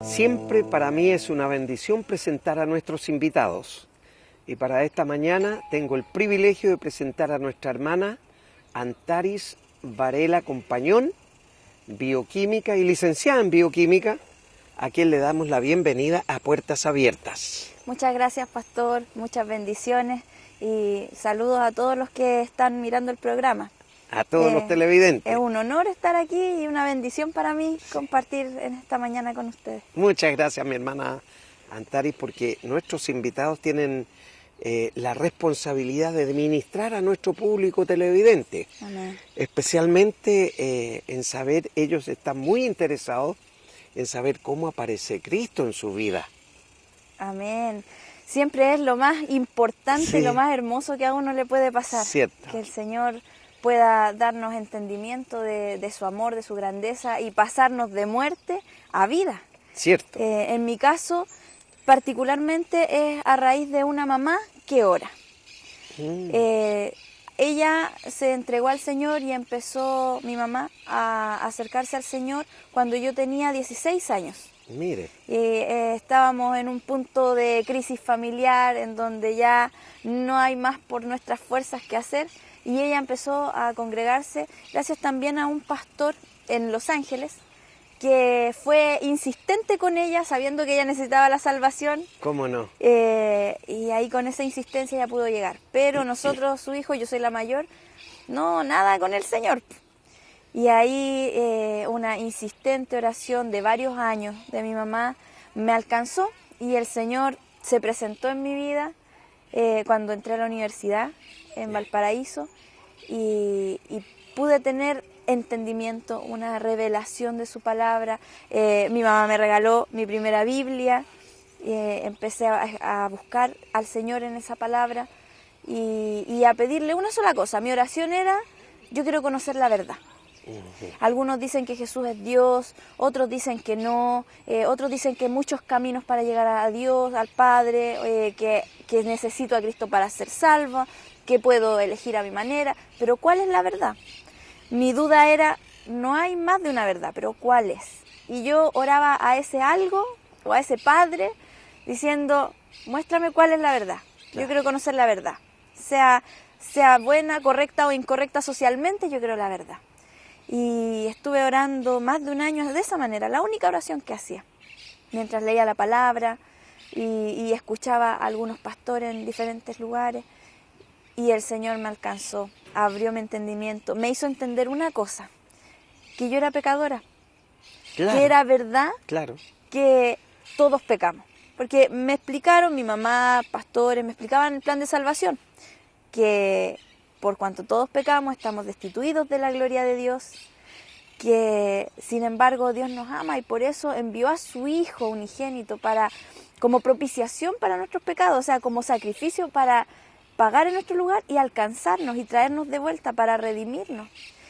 Siempre para mí es una bendición presentar a nuestros invitados. Y para esta mañana tengo el privilegio de presentar a nuestra hermana Antaris Varela Compañón, bioquímica y licenciada en bioquímica, a quien le damos la bienvenida a Puertas Abiertas. Muchas gracias, pastor, muchas bendiciones y saludos a todos los que están mirando el programa. A todos los televidentes. Es un honor estar aquí y una bendición para mí compartir en esta mañana con ustedes. Muchas gracias, mi hermana Antaris, porque nuestros invitados tienen la responsabilidad de ministrar a nuestro público televidente. Amén. Especialmente en saber, ellos están muy interesados en saber cómo aparece Cristo en su vida. Amén. Siempre es lo más importante, Sí. lo más hermoso que a uno le puede pasar. Cierto. Que el Señor pueda darnos entendimiento de su amor, de su grandeza y pasarnos de muerte a vida. Cierto. En mi caso, particularmente es a raíz de una mamá que ora. Ella se entregó al Señor y empezó, mi mamá, a acercarse al Señor cuando yo tenía 16 años. Mire. Estábamos en un punto de crisis familiar en donde ya no hay más por nuestras fuerzas que hacer y ella empezó a congregarse gracias también a un pastor en Los Ángeles que fue insistente con ella sabiendo que ella necesitaba la salvación. ¿Cómo no? Y ahí con esa insistencia ya pudo llegar. Pero nosotros, su hijo, yo soy la mayor, no, nada con el Señor. Y ahí una insistente oración de varios años de mi mamá me alcanzó y el Señor se presentó en mi vida cuando entré a la universidad en Valparaíso y pude tener entendimiento, una revelación de su palabra. Mi mamá me regaló mi primera Biblia, empecé a buscar al Señor en esa palabra y a pedirle una sola cosa. Mi oración era, yo quiero conocer la verdad. Algunos dicen que Jesús es Dios, otros dicen que no, otros dicen que hay muchos caminos para llegar a Dios, al Padre, que necesito a Cristo para ser salvo, que puedo elegir a mi manera, pero ¿cuál es la verdad? Mi duda era, no hay más de una verdad, pero ¿cuál es? Y yo oraba a ese algo o a ese Padre diciendo, muéstrame cuál es la verdad, yo quiero conocer la verdad, sea buena, correcta o incorrecta socialmente, yo quiero la verdad. Y estuve orando más de un año de esa manera, la única oración que hacía, mientras leía la palabra y escuchaba a algunos pastores en diferentes lugares. Y el Señor me alcanzó, abrió mi entendimiento, me hizo entender una cosa, que yo era pecadora, Claro. que era verdad, Claro. que todos pecamos. Porque me explicaron, mi mamá, pastores, me explicaban el plan de salvación, que por cuanto todos pecamos, estamos destituidos de la gloria de Dios, que sin embargo Dios nos ama y por eso envió a su Hijo unigénito como propiciación para nuestros pecados, o sea, como sacrificio para pagar en nuestro lugar y alcanzarnos y traernos de vuelta para redimirnos.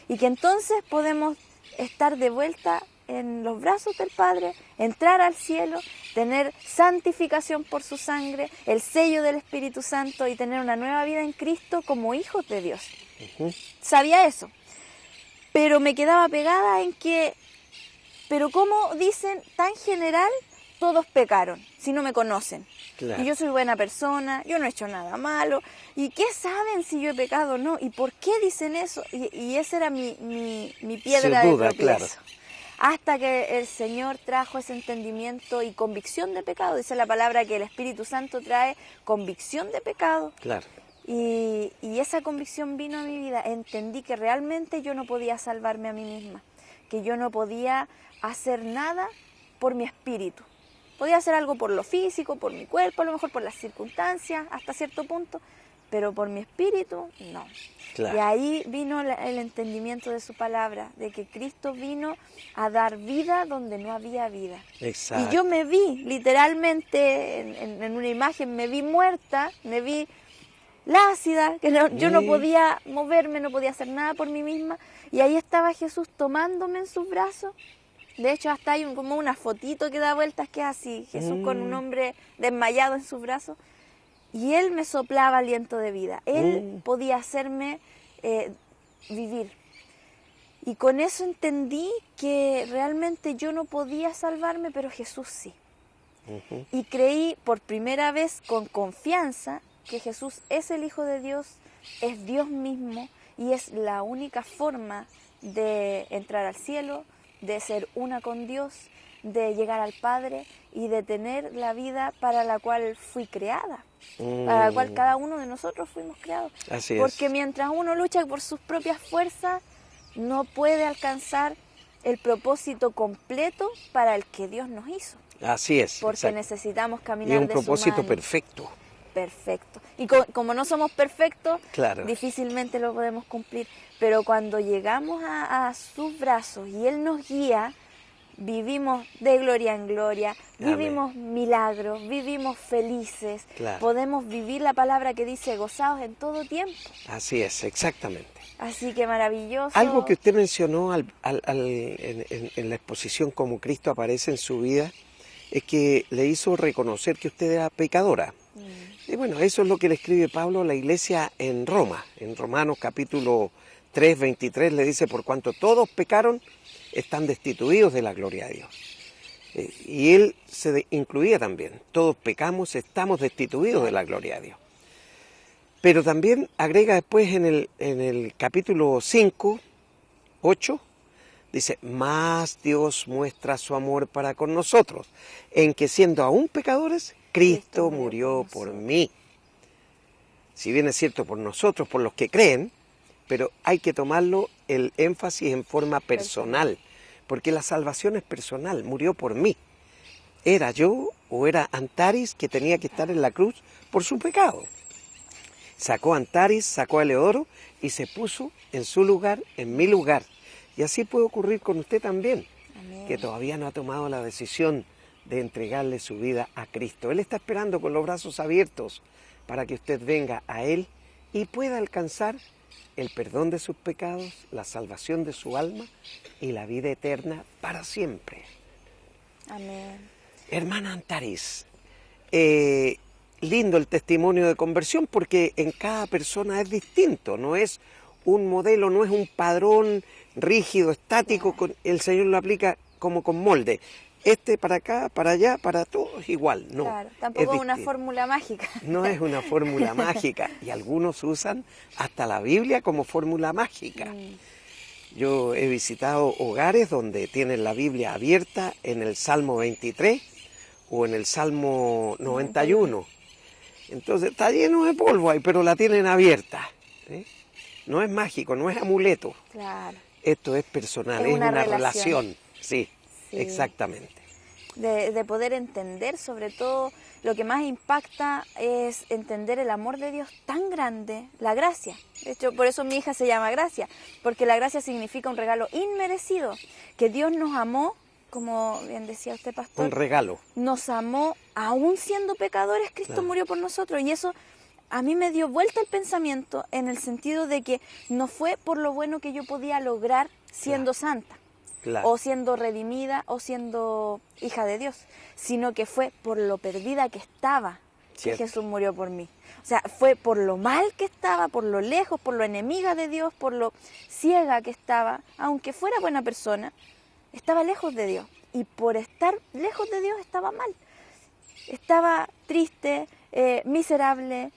Y que entonces podemos estar de vuelta en los brazos del Padre, entrar al cielo, tener santificación por su sangre, el sello del Espíritu Santo y tener una nueva vida en Cristo como hijos de Dios. Sabía eso, pero me quedaba pegada en que, pero ¿cómo dicen tan general todos pecaron si no me conocen? Claro. Y yo soy buena persona, yo no he hecho nada malo. ¿Y qué saben si yo he pecado o no? ¿Y por qué dicen eso? Y esa era mi piedra de tropiezo. Claro. Hasta que el Señor trajo ese entendimiento y convicción de pecado. Dice la palabra que el Espíritu Santo trae convicción de pecado. Claro. Y esa convicción vino a mi vida. Entendí que realmente yo no podía salvarme a mí misma. Que yo no podía hacer nada por mi espíritu. Podía hacer algo por lo físico, por mi cuerpo, a lo mejor por las circunstancias, hasta cierto punto, pero por mi espíritu, no. Claro. Y ahí vino el entendimiento de su palabra, de que Cristo vino a dar vida donde no había vida. Exacto. Y yo me vi, literalmente, en una imagen, me vi muerta, me vi lácida, que yo no podía moverme, no podía hacer nada por mí misma, y ahí estaba Jesús tomándome en sus brazos. De hecho, hasta hay como una fotito que da vueltas que es así, Jesús con un hombre desmayado en sus brazos, y Él me soplaba aliento de vida. Él podía hacerme vivir. Y con eso entendí que realmente yo no podía salvarme, pero Jesús sí. Y creí por primera vez con confianza que Jesús es el Hijo de Dios, es Dios mismo y es la única forma de entrar al cielo, de ser una con Dios, de llegar al Padre y de tener la vida para la cual fui creada, para la cual cada uno de nosotros fuimos creados. Así Porque es. mientras uno lucha por sus propias fuerzas, no puede alcanzar el propósito completo para el que Dios nos hizo. Así es. Porque exacto. necesitamos Y caminar un de su propósito mano. perfecto. Perfecto. Y como no somos perfectos, Claro. difícilmente lo podemos cumplir. Pero cuando llegamos a sus brazos y Él nos guía, vivimos de gloria en gloria, vivimos milagros, vivimos felices, Claro. podemos vivir la palabra que dice gozados en todo tiempo. Así es, exactamente. Así que maravilloso. Algo que usted mencionó en la exposición como Cristo aparece en su vida es que le hizo reconocer que usted era pecadora. Y bueno, eso es lo que le escribe Pablo a la iglesia en Roma. En Romanos capítulo 3, 23 le dice, por cuanto todos pecaron, están destituidos de la gloria de Dios. Y él se incluía también, todos pecamos, estamos destituidos de la gloria de Dios. Pero también agrega después en el capítulo 5, 8, dice, más Dios muestra su amor para con nosotros, en que siendo aún pecadores, Cristo murió por mí. Si bien es cierto por nosotros, por los que creen, pero hay que tomarlo el énfasis en forma personal, porque la salvación es personal, murió por mí. ¿Era yo o era Antares que tenía que estar en la cruz por su pecado? Sacó a Antares, sacó a Eleodoro y se puso en su lugar, en mi lugar. Y así puede ocurrir con usted también, que todavía no ha tomado la decisión de entregarle su vida a Cristo. Él está esperando con los brazos abiertos para que usted venga a Él y pueda alcanzar el perdón de sus pecados, la salvación de su alma y la vida eterna para siempre. Amén. Hermana Antares, lindo el testimonio de conversión porque en cada persona es distinto, no es un modelo, no es un padrón rígido, estático, el Señor lo aplica como con molde. Este para acá, para allá, para todos igual, no. Claro, tampoco es una fórmula mágica. No es una fórmula mágica y algunos usan hasta la Biblia como fórmula mágica. Yo he visitado hogares donde tienen la Biblia abierta en el Salmo 23 o en el Salmo 91. Entonces está lleno de polvo ahí, pero la tienen abierta. ¿Sí? No es mágico, no es amuleto. Claro. Esto es personal, es una relación. Sí, exactamente. De poder entender, sobre todo, lo que más impacta es entender el amor de Dios tan grande, la gracia. De hecho, por eso mi hija se llama Gracia, porque la gracia significa un regalo inmerecido, que Dios nos amó, como bien decía usted, pastor. Un regalo. Nos amó, aún siendo pecadores, Cristo murió por nosotros, y eso a mí me dio vuelta el pensamiento en el sentido de que no fue por lo bueno que yo podía lograr siendo santa. Claro. O siendo redimida o siendo hija de Dios, sino que fue por lo perdida que estaba que Jesús murió por mí. O sea, fue por lo mal que estaba, por lo lejos, por lo enemiga de Dios, por lo ciega que estaba, aunque fuera buena persona, estaba lejos de Dios. Y por estar lejos de Dios estaba mal. Estaba triste, miserable,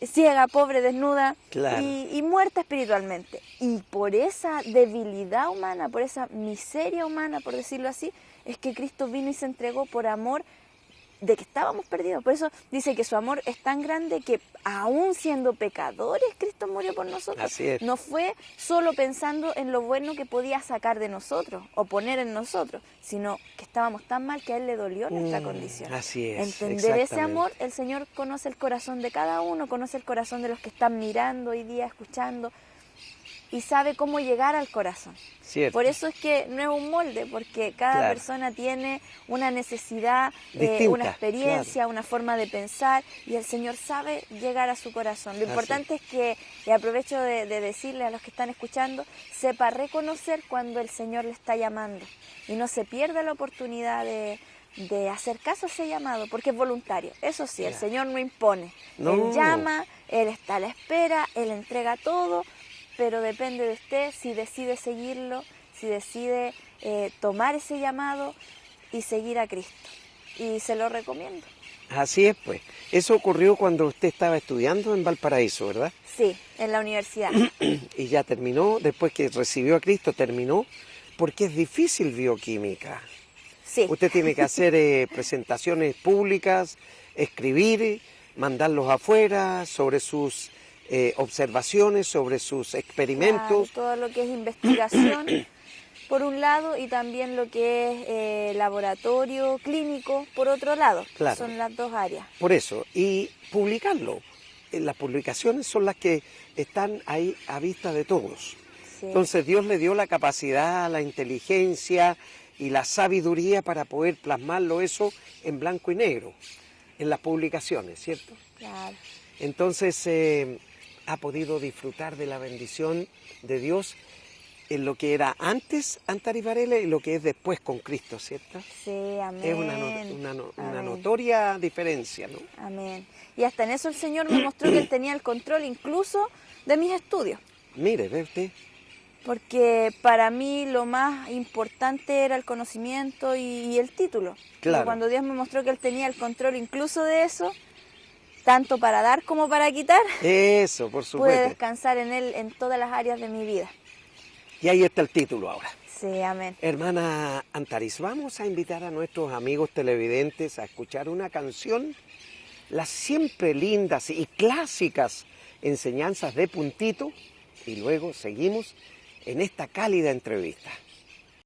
ciega, pobre, desnuda y muerta espiritualmente. Y por esa debilidad humana, por esa miseria humana, por decirlo así, es que Cristo vino y se entregó por amor de que estábamos perdidos. Por eso dice que su amor es tan grande que aún siendo pecadores, Cristo murió por nosotros. Así es. No fue solo pensando en lo bueno que podía sacar de nosotros o poner en nosotros, sino que estábamos tan mal que a Él le dolió nuestra condición. Así es. Entender ese amor, el Señor conoce el corazón de cada uno, conoce el corazón de los que están mirando hoy día, escuchando, y sabe cómo llegar al corazón. Cierto. Por eso es que no es un molde, porque cada persona tiene una necesidad, distinta, una experiencia, una forma de pensar, y el Señor sabe llegar a su corazón. Lo importante es que, y aprovecho de decirle a los que están escuchando, sepa reconocer cuando el Señor le está llamando y no se pierda la oportunidad de hacer caso a ese llamado, porque es voluntario. Eso sí, el Señor no impone. Él llama, Él está a la espera, Él entrega todo, pero depende de usted si decide seguirlo, si decide tomar ese llamado y seguir a Cristo. Y se lo recomiendo. Así es, pues. Eso ocurrió cuando usted estaba estudiando en Valparaíso, ¿verdad? Sí, en la universidad. Y ya terminó, después que recibió a Cristo, terminó, porque es difícil bioquímica. Sí. Usted tiene que hacer presentaciones públicas, escribir, mandarlos afuera sobre sus observaciones, sobre sus experimentos. Claro, todo lo que es investigación, por un lado, y también lo que es laboratorio clínico, por otro lado. Claro. Son las dos áreas. Por eso, y publicarlo. Las publicaciones son las que están ahí a vista de todos. Sí. Entonces Dios le dio la capacidad, la inteligencia y la sabiduría para poder plasmarlo eso en blanco y negro, en las publicaciones, ¿cierto? Claro. Entonces ha podido disfrutar de la bendición de Dios en lo que era antes Antares Varela y lo que es después con Cristo, ¿cierto? Sí, amén. Es una Amén. notoria diferencia, ¿no? Amén. Y hasta en eso el Señor me mostró que Él tenía el control incluso de mis estudios. Mire, ve usted. Porque para mí lo más importante era el conocimiento y el título. Claro. Pero cuando Dios me mostró que Él tenía el control incluso de eso, tanto para dar como para quitar, Eso, por pude supuesto. descansar en Él en todas las áreas de mi vida. Y ahí está el título ahora. Sí, amén. Hermana Antares, vamos a invitar a nuestros amigos televidentes a escuchar una canción, las siempre lindas y clásicas enseñanzas de Puntito, y luego seguimos en esta cálida entrevista.